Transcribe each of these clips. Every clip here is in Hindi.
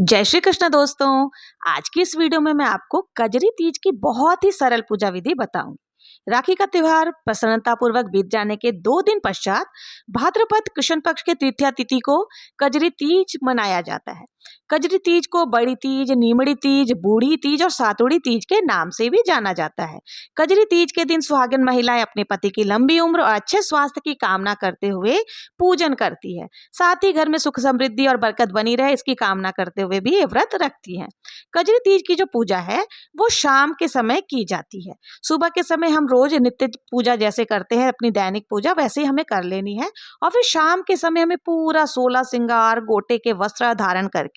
जय श्री कृष्ण दोस्तों। आज की इस वीडियो में मैं आपको कजरी तीज की बहुत ही सरल पूजा विधि बताऊंगी। राखी का त्योहार प्रसन्नता पूर्वक बीत जाने के 2 दिन पश्चात भाद्रपद कृष्ण पक्ष के तृतीया तिथि को कजरी तीज मनाया जाता है। कजरी तीज को बड़ी तीज, नीमड़ी तीज, बूढ़ी तीज और सातुड़ी तीज के नाम से भी जाना जाता है। कजरी तीज के दिन सुहागिन महिलाएं अपने पति की लंबी उम्र और अच्छे स्वास्थ्य की कामना करते हुए पूजन करती है। साथ ही घर में सुख समृद्धि और बरकत बनी रहे इसकी कामना करते हुए भी ये व्रत रखती हैं। कजरी तीज की जो पूजा है वो शाम के समय की जाती है। सुबह के समय हम रोज नित्य पूजा जैसे करते हैं, अपनी दैनिक पूजा वैसे ही हमें कर लेनी है। और फिर शाम के समय हमें पूरा 16 श्रृंगार गोटे के वस्त्र धारण करके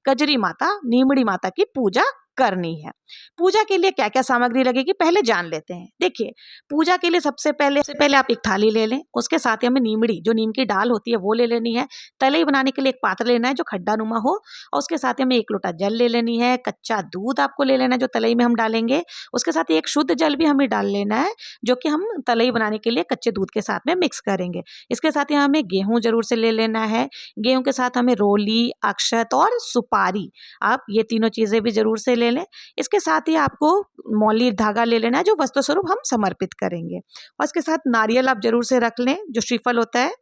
कजरी माता, नीमड़ी माता की पूजा करनी है। पूजा के लिए क्या क्या सामग्री लगेगी पहले जान लेते हैं। देखिए, पूजा के लिए सबसे पहले आप एक थाली ले लें। उसके साथ ही हमें नीमड़ी, जो नीम की डाल होती है, वो ले लेनी है। तलई बनाने के लिए एक पात्र लेना है जो खड्डा नुमा हो, और उसके साथ ही हमें 1 लोटा जल ले लेनी है। कच्चा दूध आपको ले लेना है जो तलई में हम डालेंगे। उसके साथ ही एक शुद्ध जल भी हमें डाल लेना है जो कि हम तलई बनाने के लिए कच्चे दूध के साथ में मिक्स करेंगे। इसके साथ ही हमें गेहूं जरूर से ले लेना है। गेहूं के साथ हमें रोली, अक्षत और सुपारी, आप ये तीनों चीजें भी जरूर से ले लें। इसके साथ ही आपको मौली धागा ले लेना है जो वस्त्र स्वरूप हम समर्पित करेंगे। और इसके साथ नारियल आप जरूर से रख लें जो श्रीफल होता है।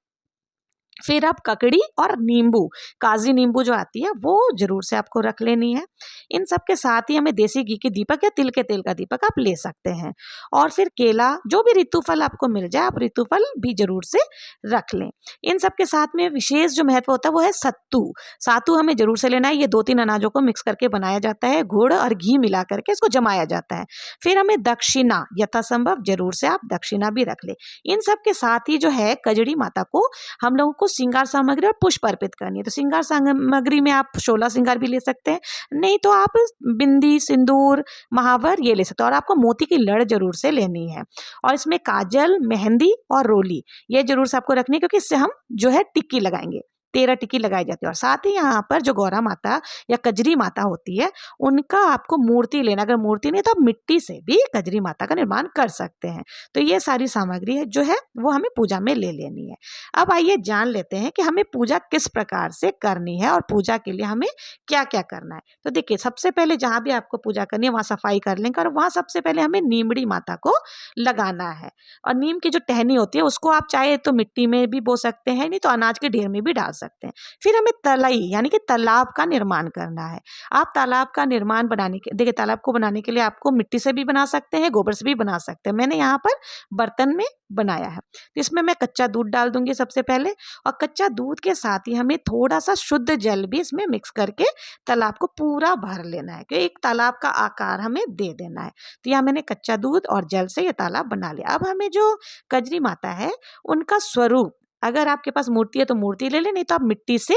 फिर आप ककड़ी और नींबू, काजी नींबू जो आती है वो जरूर से आपको रख लेनी है। इन सब के साथ ही हमें देसी घी की दीपक या तिल के तेल का दीपक आप ले सकते हैं। और फिर केला, जो भी ऋतुफल आपको मिल जाए आप ऋतुफल भी जरूर से रख लें। इन सब के साथ में विशेष जो महत्व होता है वो है सत्तू। सातू हमें जरूर से लेना है। ये 2-3 अनाजों को मिक्स करके बनाया जाता है, गुड़ और घी मिला करके इसको जमाया जाता है। फिर हमें दक्षिणा यथासंभव जरूर से आप दक्षिणा भी रख ले। इन सब के साथ ही जो है कजड़ी माता को हम लोगों को श्रृंगार सामग्री और पुष्प अर्पित करनी है। तो श्रृंगार सामग्री में आप 16 श्रृंगार भी ले सकते हैं, नहीं तो आप बिंदी, सिंदूर, महावर ये ले सकते हैं। और आपको मोती की लड़ जरूर से लेनी है। और इसमें काजल, मेहंदी और रोली ये जरूर से आपको रखनी है, क्योंकि इससे हम जो है टिक्की लगाएंगे। 13 टिक्की लगाई जाती है। और साथ ही यहाँ पर जो गौरा माता या कजरी माता होती है उनका आपको मूर्ति लेना। अगर मूर्ति नहीं तो आप मिट्टी से भी कजरी माता का निर्माण कर सकते हैं। तो ये सारी सामग्री है जो है वो हमें पूजा में ले लेनी है। अब आइए जान लेते हैं कि हमें पूजा किस प्रकार से करनी है और पूजा के लिए हमें क्या क्या करना है। तो देखिए, सबसे पहले जहाँ भी आपको पूजा करनी है वहाँ सफाई कर लेंगे। और वहाँ सबसे पहले हमें नीमड़ी माता को लगाना है। और नीम की जो टहनी होती है उसको आप चाहे तो मिट्टी में भी बो सकते हैं, नहीं तो अनाज के ढेर में भी डाल सकते हैं। फिर हमें तलई यानी कि तालाब का निर्माण करना है। आप तालाब का निर्माण बनाने के, देखिए तालाब को बनाने के लिए आपको मिट्टी से भी बना सकते हैं, गोबर से भी बना सकते हैं। मैंने यहाँ पर बर्तन में बनाया है। तो इसमें मैं कच्चा दूध डाल दूंगी सबसे पहले। और कच्चा दूध के साथ ही हमें थोड़ा सा शुद्ध जल भी इसमें मिक्स करके तालाब को पूरा भर लेना है, कि एक तालाब का आकार हमें दे देना है। तो यहाँ मैंने कच्चा दूध और जल से ये तालाब बना लिया। अब हमें जो कजरी माता है उनका स्वरूप, अगर आपके पास मूर्ति है तो मूर्ति ले लें, नहीं तो आप मिट्टी से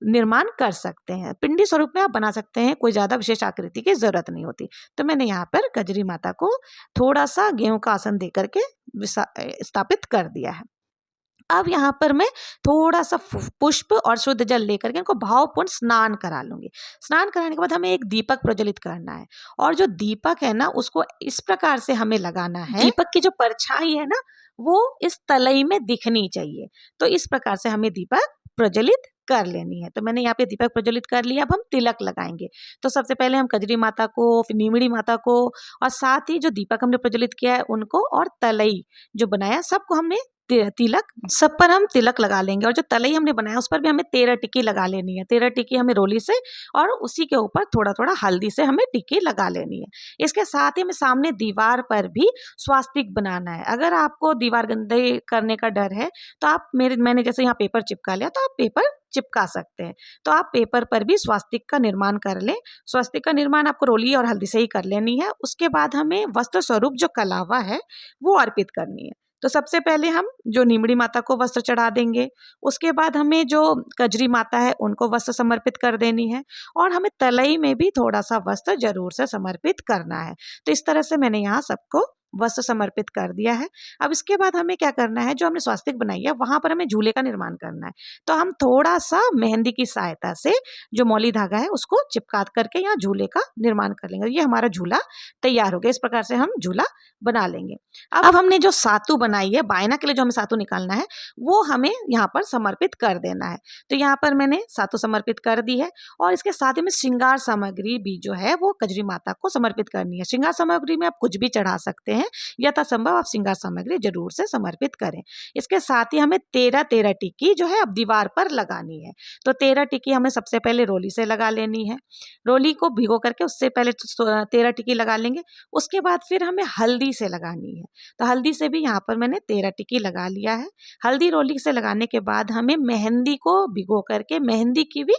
निर्माण कर सकते हैं। पिंडी स्वरूप में आप बना सकते हैं, कोई ज्यादा विशेष आकृति की जरूरत नहीं होती। तो मैंने यहाँ पर कजरी माता को थोड़ा सा गेहूं का आसन दे करके स्थापित कर दिया है। अब यहाँ पर मैं थोड़ा सा पुष्प और शुद्ध जल लेकर के इनको भावपूर्ण स्नान करा लूंगी। स्नान कराने के बाद हमें एक दीपक प्रज्वलित करना है। और जो दीपक है ना उसको इस प्रकार से हमें लगाना है, दीपक की जो परछाई है ना वो इस तलई में दिखनी चाहिए। तो इस प्रकार से हमें दीपक प्रज्वलित कर लेनी है। तो मैंने यहाँ पे दीपक प्रज्वलित कर लिया। अब हम तिलक लगाएंगे। तो सबसे पहले हम कजरी माता को, फिर नीमड़ी माता को, और साथ ही जो दीपक हमने प्रज्वलित किया है उनको, और तलई जो बनाया सबको हमने तिलक, सब पर हम तिलक लगा लेंगे। और जो तलई हमने बनाया उस पर भी हमें 13 टिक्की लगा लेनी है। 13 टिक्की हमें रोली से, और उसी के ऊपर थोड़ा थोड़ा हल्दी से हमें टिक्की लगा लेनी है। इसके साथ ही हमें सामने दीवार पर भी स्वास्तिक बनाना है। अगर आपको दीवार गंदे करने का डर है तो आप मैंने जैसे यहाँ पेपर चिपका लिया, तो आप पेपर चिपका सकते हैं। तो आप पेपर पर भी स्वास्तिक का निर्माण कर लें। स्वास्तिक का निर्माण आपको रोली और हल्दी से ही कर लेनी है। उसके बाद हमें वस्त्र स्वरूप जो कलावा है वो अर्पित करनी है। तो सबसे पहले हम जो नीमड़ी माता को वस्त्र चढ़ा देंगे। उसके बाद हमें जो कजरी माता है उनको वस्त्र समर्पित कर देनी है। और हमें तलई में भी थोड़ा सा वस्त्र जरूर से समर्पित करना है। तो इस तरह से मैंने यहाँ सबको वस्त्र समर्पित कर दिया है। अब इसके बाद हमें क्या करना है, जो हमने स्वास्तिक बनाई है वहाँ पर हमें झूले का निर्माण करना है। तो हम थोड़ा सा मेहंदी की सहायता से जो मौली धागा है उसको चिपका करके यहाँ झूले का निर्माण कर लेंगे। ये हमारा झूला तैयार हो गया। इस प्रकार से हम झूला बना लेंगे। अब हमने जो सातु बनाई है, बायना के लिए जो हमें सातु निकालना है वो हमें यहाँ पर समर्पित कर देना है। तो यहाँ पर मैंने सातु समर्पित कर दी है और इसके साथ ही में श्रृंगार सामग्री भी जो है वो कजरी माता को समर्पित करनी है। श्रृंगार सामग्री में आप कुछ भी चढ़ा सकते हैं, यथासंभव आप श्रृंगार सामग्री जरूर से समर्पित करें। इसके साथ ही हमें 13 टिक्की जो है अब दीवार पर लगानी है। तो 13 टिक्की हमें सबसे पहले रोली से लगा लेनी है। रोली को भिगो करके उससे पहले 13 टिक्की लगा लेंगे। उसके बाद फिर हमें हल्दी से लगानी है। तो हल्दी से भी यहाँ पर मैंने 13 टिक्की लगा लिया है। हल्दी रोली से लगाने के बाद हमें मेहंदी को भिगो करके मेहंदी की भी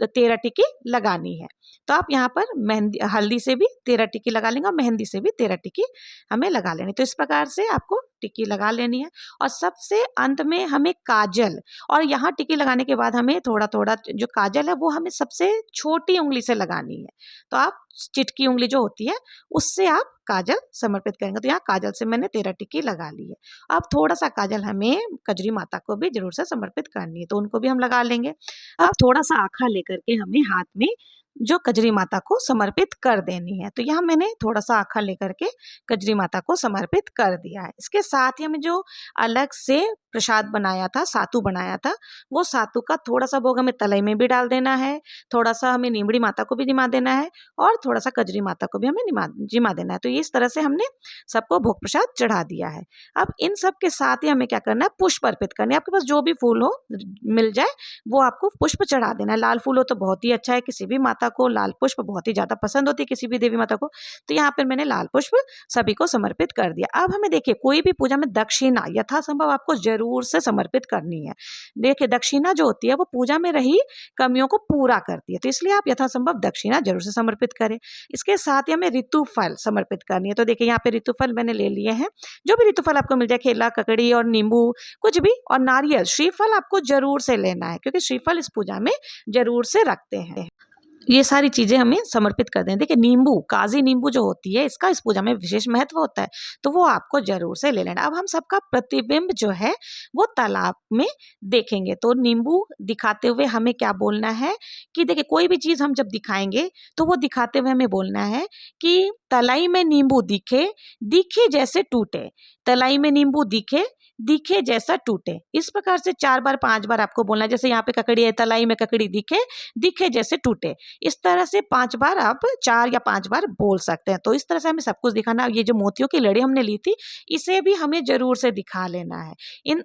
13 टिक्की लगानी है। तो आप यहाँ पर मेहंदी हल्दी से भी 13 टिक्की लगा लेंगे और मेहंदी से भी 13 टिक्की हमें लगा लेनी। तो इस प्रकार से आपको टिक्की लगा लेनी है। और सबसे अंत में हमें काजल, और यहाँ टिक्की लगाने के बाद हमें थोड़ा थोड़ा जो काजल है वो हमें सबसे छोटी उंगली से लगानी है। तो आप चिटकी उंगली जो होती है उससे आप काजल समर्पित करेंगे। तो यहाँ काजल से मैंने 13 टिक्की लगा ली है। अब थोड़ा सा काजल हमें कजरी माता को भी जरूर से समर्पित करनी है, तो उनको भी हम लगा लेंगे। अब थोड़ा सा आखा लेकर के हमें हाथ में जो कजरी माता को समर्पित कर देनी है। तो यहाँ मैंने थोड़ा सा आखा लेकर के कजरी माता को समर्पित कर दिया है। इसके साथ ही हमें जो अलग से प्रसाद बनाया था, सातु बनाया था, वो सातु का थोड़ा सा भोग हमें तलई में भी डाल देना है, थोड़ा सा हमें नीमड़ी माता को भी निमा देना है और थोड़ा सा कजरी माता को भी हमें जिमा देना है। तो इस तरह से हमने सबको भोग प्रसाद चढ़ा दिया है। अब इन सब के साथ ही हमें क्या करना है, पुष्प अर्पित करने। आपके पास जो भी फूल हो मिल जाए वो आपको पुष्प चढ़ा देना है। लाल फूल हो तो बहुत ही अच्छा है, किसी भी माता को लाल पुष्प बहुत ही ज्यादा पसंद होती है, किसी भी देवी माता को। तो यहाँ पर मैंने लाल पुष्प सभी को समर्पित कर दिया। अब हमें देखिए कोई भी पूजा में दक्षिणा यथासंभव आपको जरूर से समर्पित करनी है। देखिए दक्षिणा जो होती है वो पूजा में रही कमियों को पूरा करती है, तो इसलिए आप यथासंभव दक्षिणा जरूर से समर्पित करें। इसके साथ ही हमें ऋतुफल समर्पित करनी है। तो देखिए यहाँ पे ऋतुफल मैंने ले लिए हैं। जो भी ऋतुफल आपको मिल जाए, केला, ककड़ी और नींबू कुछ भी, और नारियल, श्रीफल आपको जरूर से लेना है क्योंकि श्रीफल इस पूजा में जरूर से रखते हैं। ये सारी चीजें हमें समर्पित कर दें। देखिए नींबू, काजी नींबू जो होती है इसका इस पूजा में विशेष महत्व होता है, तो वो आपको जरूर से ले लेना। अब हम सबका प्रतिबिंब जो है वो तालाब में देखेंगे। तो नींबू दिखाते हुए हमें क्या बोलना है कि देखिए कोई भी चीज हम जब दिखाएंगे तो वो दिखाते हुए हमें बोलना है कि तलाई में नींबू दिखे, दिखे जैसे टूटे। तलाई में नींबू दिखे, दिखे जैसा टूटे। इस प्रकार से 4 बार 5 बार आपको बोलना है। जैसे यहाँ पे ककड़ी है, तलाई में ककड़ी दिखे, दिखे जैसे टूटे। इस तरह से 5 बार आप 4 या 5 बार बोल सकते हैं। तो इस तरह से हमें सब कुछ दिखाना। ये जो मोतियों की लड़ी हमने ली थी इसे भी हमें जरूर से दिखा लेना है।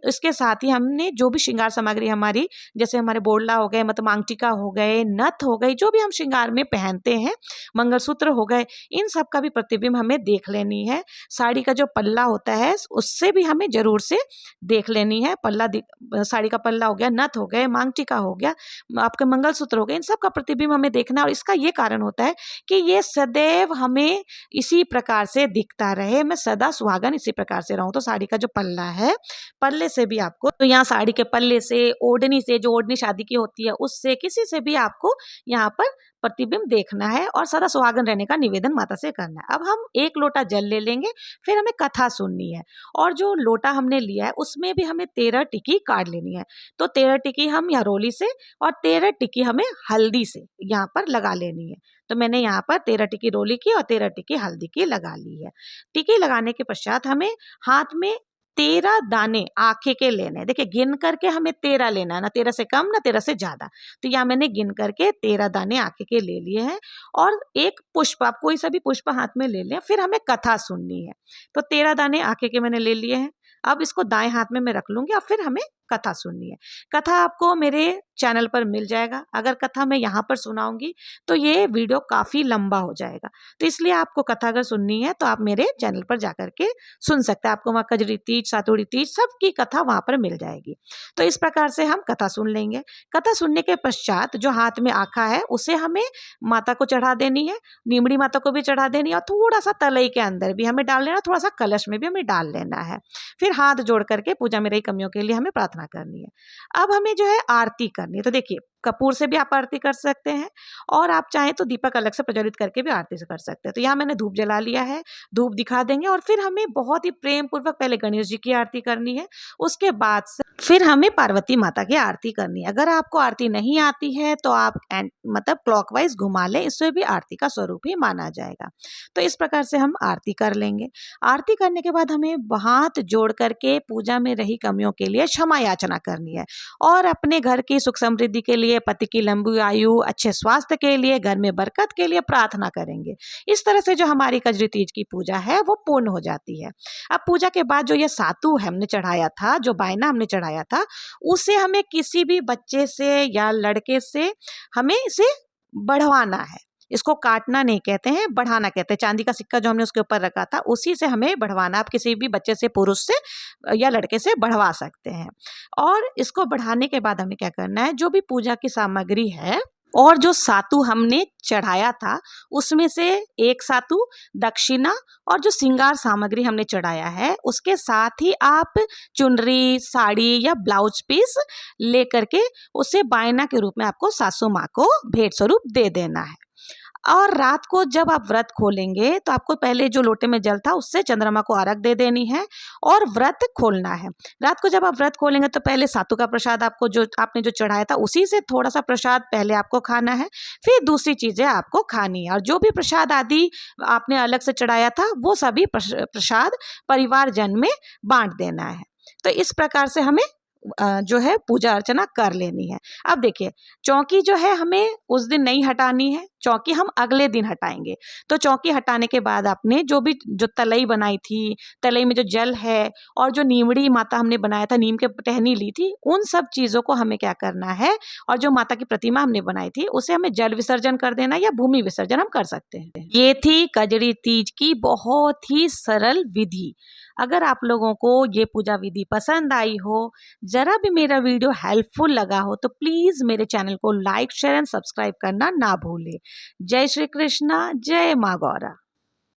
इसके साथ ही हमने जो भी श्रृंगार सामग्री हमारी, जैसे हमारे बोरला हो गए, मतलब मांगटिका हो गए, नथ हो गई, जो भी हम श्रृंगार में पहनते हैं, मंगलसूत्र हो गए, इन सब का भी प्रतिबिंब हमें देख लेनी है। साड़ी का जो पल्ला होता है उससे भी हमें जरूर से देख लेनी है। पल्ला, साड़ी का पल्ला हो गया, नथ हो गए, मांगटिका हो गया, आपके मंगलसूत्र हो गए, इन सब का प्रतिबिंब हमें देखना। और इसका ये कारण होता है कि ये सदैव हमें इसी प्रकार से दिखता रहे, मैं सदा सुहागन इसी प्रकार से रहूं। तो साड़ी का जो पल्ला है, पल्ले से भी आपको, तो यहाँ साड़ी के पल्ले से, ओढ़नी से, जो ओढ़नी शादी की होती है उससे, किसी से भी आपको यहाँ पर प्रतिबिंब देखना है और सदा सुहागन रहने का निवेदन माता से करना है। अब हम 1 लोटा जल ले लेंगे, फिर हमें कथा सुननी है। और जो लोटा हमने लिया है उसमें भी हमें 13 टिक्की काट लेनी है। तो 13 टिक्की हम यहाँ रोली से और 13 टिक्की हमें हल्दी से यहाँ पर लगा लेनी है। तो मैंने यहाँ पर 13 टिक्की रोली की और 13 टिक्की हल्दी की लगा ली है। टिक्की लगाने के पश्चात हमें हाथ में 13 दाने आखे के लेने हैं। देखिए गिन करके हमें 13 लेना है, ना 13 से कम ना 13 से ज्यादा। तो यहाँ मैंने गिन करके 13 दाने आखे के ले लिए हैं। और एक पुष्प, आप कोई सा भी पुष्प हाथ में ले लें। फिर हमें कथा सुननी है। तो 13 दाने आखे के मैंने ले लिए हैं। अब इसको दाएं हाथ में मैं रख लूंगी और फिर हमें कथा सुननी है। कथा आपको मेरे चैनल पर मिल जाएगा। अगर कथा मैं यहाँ पर सुनाऊंगी तो ये वीडियो काफी लंबा हो जाएगा, तो इसलिए आपको कथा अगर सुननी है तो आप मेरे चैनल पर जाकर के सुन सकते हैं। आपको वहाँ कजरी तीज, सातुड़ी तीज सबकी कथा वहां पर मिल जाएगी। तो इस प्रकार से हम कथा सुन लेंगे। कथा सुनने के पश्चात जो हाथ में आखा है उसे हमें माता को चढ़ा देनी है, नीमड़ी माता को भी चढ़ा देनी है, और थोड़ा सा तलई के अंदर भी हमें डाल लेना, थोड़ा सा कलश में भी हमें डाल लेना है। फिर हाथ जोड़ करके पूजा में रही कमियों के लिए हमें प्रार्थना प्रार्थना करनी है। अब हमें जो है आरती करनी है। तो देखिए, कपूर से भी आप आरती कर सकते हैं और आप चाहें तो दीपक अलग से प्रज्वलित करके भी आरती से कर सकते हैं। तो यहाँ मैंने धूप जला लिया है, धूप दिखा देंगे और फिर हमें बहुत ही प्रेम पूर्वक पहले गणेश जी की आरती करनी है, उसके बाद से फिर हमें पार्वती माता की आरती करनी है। अगर आपको आरती नहीं आती है तो आप मतलब क्लॉकवाइज घुमा लें, इससे भी आरती का स्वरूप ही माना जाएगा। तो इस प्रकार से हम आरती कर लेंगे। आरती करने के बाद हमें हाथ जोड़ करके पूजा में रही कमियों के लिए क्षमा याचना करनी है और अपने घर की सुख समृद्धि के लिए, पति की लंबी आयु, अच्छे स्वास्थ्य के लिए, घर में बरकत के लिए प्रार्थना करेंगे। इस तरह से जो हमारी कजरी तीज की पूजा है वो पूर्ण हो जाती है। अब पूजा के बाद जो ये सातु हमने चढ़ाया था, जो बायना हमने चढ़ाया था, उसे हमें किसी भी बच्चे से या लड़के से हमें इसे बढ़वाना है। इसको काटना नहीं कहते हैं, बढ़ाना कहते हैं। चांदी का सिक्का जो हमने उसके ऊपर रखा था, उसी से हमें बढ़वाना। आप किसी भी बच्चे से, पुरुष से या लड़के से बढ़वा सकते हैं। और इसको बढ़ाने के बाद हमें क्या करना है, जो भी पूजा की सामग्री है और जो सातु हमने चढ़ाया था, उसमें से एक सातु, दक्षिणा और जो श्रृंगार सामग्री हमने चढ़ाया है, उसके साथ ही आप चुनरी, साड़ी या ब्लाउज पीस लेकर के उसे बायना के रूप में आपको सासू माँ को भेंट स्वरूप दे देना है। और रात को जब आप व्रत खोलेंगे तो आपको पहले जो लोटे में जल था उससे चंद्रमा को अर्घ दे देनी है और व्रत खोलना है। रात को जब आप व्रत खोलेंगे तो पहले सातु का प्रसाद आपको जो आपने जो चढ़ाया था उसी से थोड़ा सा प्रसाद पहले आपको खाना है, फिर दूसरी चीजें आपको खानी है। और जो भी प्रसाद आदि आपने अलग से चढ़ाया था वो सभी प्रसाद परिवारजन में बांट देना है। तो इस प्रकार से हमें जो है पूजा अर्चना कर लेनी है। अब देखिए, चौकी जो है हमें उस दिन नहीं हटानी है, चौकी हम अगले दिन हटाएंगे। तो चौकी हटाने के बाद आपने जो तलई बनाई थी, तलई में जो जल है और जो नीमड़ी माता हमने बनाया था, नीम के टहनी ली थी, उन सब चीज़ों को हमें क्या करना है, और जो माता की प्रतिमा हमने बनाई थी उसे हमें जल विसर्जन कर देना या भूमि विसर्जन हम कर सकते हैं। ये थी कजरी तीज की बहुत ही सरल विधि। अगर आप लोगों को ये पूजा विधि पसंद आई हो, जरा भी मेरा वीडियो हेल्पफुल लगा हो, तो प्लीज़ मेरे चैनल को लाइक, शेयर एंड सब्सक्राइब करना ना भूलें। जय श्री कृष्णा, जय माँ गौरा।